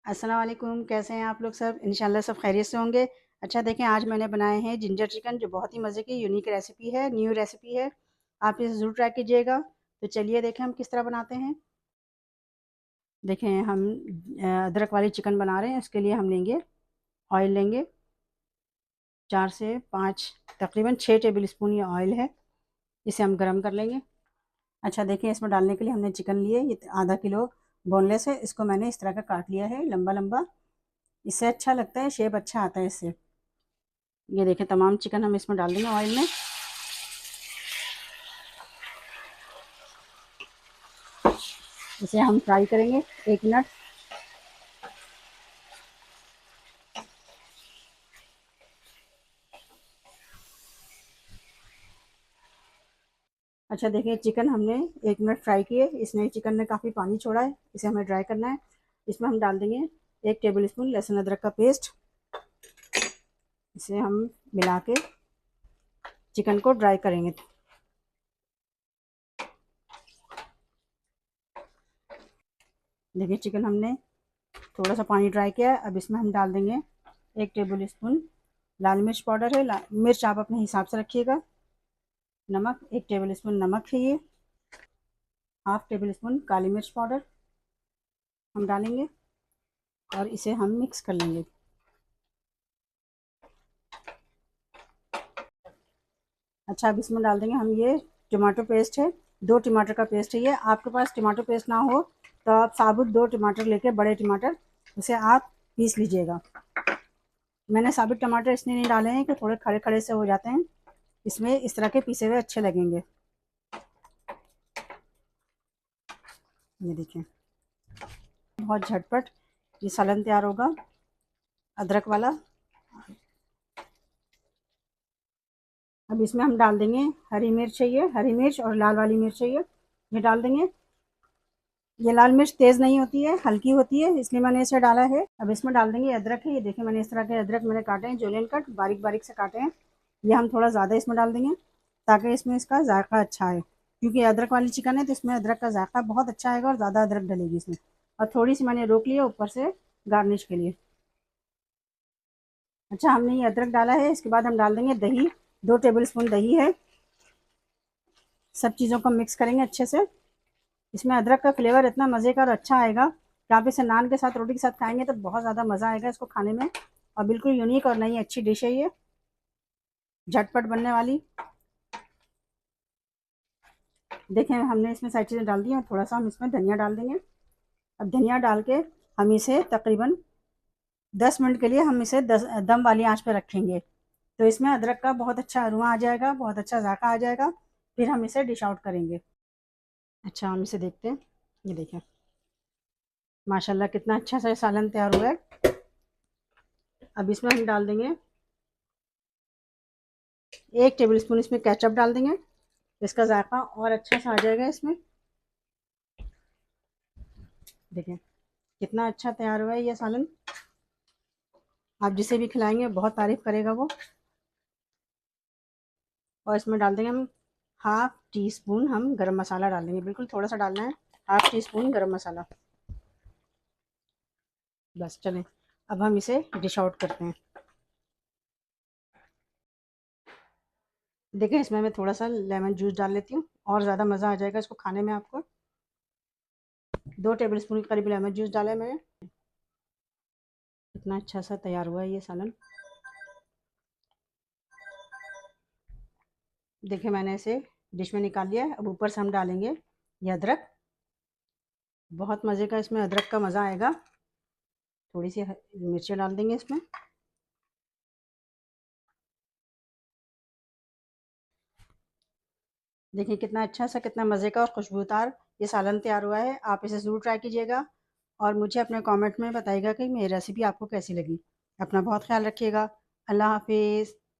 अस्सलाम वालेकुम, कैसे हैं आप लोग सब? इंशाल्लाह सब खैरियत से होंगे। अच्छा देखें, आज मैंने बनाए हैं जिंजर चिकन, जो बहुत ही मज़े की यूनिक रेसिपी है, न्यू रेसिपी है। आप इसे ज़रूर ट्राई कीजिएगा। तो चलिए देखें हम किस तरह बनाते हैं। देखें हम अदरक वाली चिकन बना रहे हैं। इसके लिए हम लेंगे ऑयल लेंगे 4 से 5 तकरीबन 6 टेबल स्पून ये ऑयल है। इसे हम गर्म कर लेंगे। अच्छा देखें, इसमें डालने के लिए हमने चिकन लिए, ये आधा किलो बोनलेस है। इसको मैंने इस तरह का काट लिया है लंबा लंबा। इससे अच्छा लगता है, शेप अच्छा आता है इससे। ये देखें, तमाम चिकन हम इसमें डाल देंगे ऑयल में। इसे हम फ्राई करेंगे 1 मिनट। अच्छा देखिए, चिकन हमने 1 मिनट फ्राई किए। इसमें चिकन ने काफ़ी पानी छोड़ा है, इसे हमें ड्राई करना है। इसमें हम डाल देंगे 1 टेबल स्पून लहसुन अदरक का पेस्ट। इसे हम मिला के चिकन को ड्राई करेंगे। देखिए, चिकन हमने थोड़ा सा पानी ड्राई किया है। अब इसमें हम डाल देंगे 1 टेबल स्पून लाल मिर्च पाउडर है। मिर्च आप अपने हिसाब से रखिएगा। नमक 1 टेबल स्पून नमक है ये। ½ टेबल स्पून काली मिर्च पाउडर हम डालेंगे और इसे हम मिक्स कर लेंगे। अच्छा, अब इसमें डाल देंगे हम ये टमाटो पेस्ट है। 2 टमाटर का पेस्ट है ये। आपके पास टमाटो पेस्ट ना हो तो आप साबुत 2 टमाटर लेके, बड़े टमाटर, उसे आप पीस लीजिएगा। मैंने साबुत टमाटर इसलिए नहीं डाले हैं कि थोड़े खड़े खड़े से हो जाते हैं, इसमें इस तरह के पीसे हुए अच्छे लगेंगे। ये देखिए, बहुत झटपट ये सालन तैयार होगा अदरक वाला। अब इसमें हम डाल देंगे हरी मिर्च चाहिए, हरी मिर्च और लाल वाली मिर्च चाहिए, ये डाल देंगे। ये लाल मिर्च तेज़ नहीं होती है, हल्की होती है, इसलिए मैंने इसे डाला है। अब इसमें डाल देंगे अदरक है। ये देखिए, मैंने इस तरह के अदरक मैंने काटे हैं, जुलियन कट, बारीक बारीक से काटे हैं। ये हम थोड़ा ज़्यादा इसमें डाल देंगे ताकि इसमें इसका जायका अच्छा है, क्योंकि अदरक वाली चिकन है तो इसमें अदरक का जायका बहुत अच्छा आएगा और ज़्यादा अदरक डलेगी इसमें। और थोड़ी सी मैंने रोक ली है ऊपर से गार्निश के लिए। अच्छा, हमने ये अदरक डाला है। इसके बाद हम डाल देंगे दही। 2 टेबल स्पून दही है। सब चीज़ों को मिक्स करेंगे अच्छे से। इसमें अदरक का फ्लेवर इतना मज़े का और अच्छा आएगा कि आप इसे नान के साथ, रोटी के साथ खाएंगे तो बहुत ज़्यादा मज़ा आएगा इसको खाने में। और बिल्कुल यूनिक और नई अच्छी डिश है ये, झटपट बनने वाली। देखें, हमने इसमें सारी चीज़ें डाल दी हैं। थोड़ा सा हम इसमें धनिया डाल देंगे। अब धनिया डाल के हम इसे तकरीबन 10 मिनट के लिए हम इसे दम वाली आंच पे रखेंगे। तो इसमें अदरक का बहुत अच्छा अरोमा आ जाएगा, बहुत अच्छा जायका आ जाएगा। फिर हम इसे डिश आउट करेंगे। अच्छा, हम इसे देखते हैं। ये देखें, माशाल्लाह कितना अच्छा सा सालन तैयार हुआ है। अब इसमें हम डाल देंगे 1 टेबल स्पून इसमें केचप डाल देंगे। इसका जायका और अच्छा सा आ जाएगा इसमें। देखें कितना अच्छा तैयार हुआ है ये सालन। आप जिसे भी खिलाएंगे बहुत तारीफ करेगा वो। और इसमें डाल देंगे हम ½ टी स्पून हम गरम मसाला डाल देंगे, बिल्कुल थोड़ा सा डालना है, ½ टी स्पून गरम मसाला। बस चलें, अब हम इसे डिश आउट करते हैं। देखें, इसमें मैं थोड़ा सा लेमन जूस डाल लेती हूँ और ज़्यादा मज़ा आ जाएगा इसको खाने में आपको। 2 टेबल स्पून के करीब लेमन जूस डाला है मैंने। इतना अच्छा सा तैयार हुआ है ये सालन। देखिए, मैंने इसे डिश में निकाल लिया है। अब ऊपर से हम डालेंगे ये अदरक। बहुत मज़े का इसमें अदरक का मज़ा आएगा। थोड़ी सी मिर्चें डाल देंगे इसमें। देखिए कितना अच्छा सा, कितना मज़े का और खुशबूदार ये सालन तैयार हुआ है। आप इसे ज़रूर ट्राई कीजिएगा और मुझे अपने कमेंट में बताइएगा कि मेरी रेसिपी आपको कैसी लगी। अपना बहुत ख्याल रखिएगा। अल्लाह हाफिज़।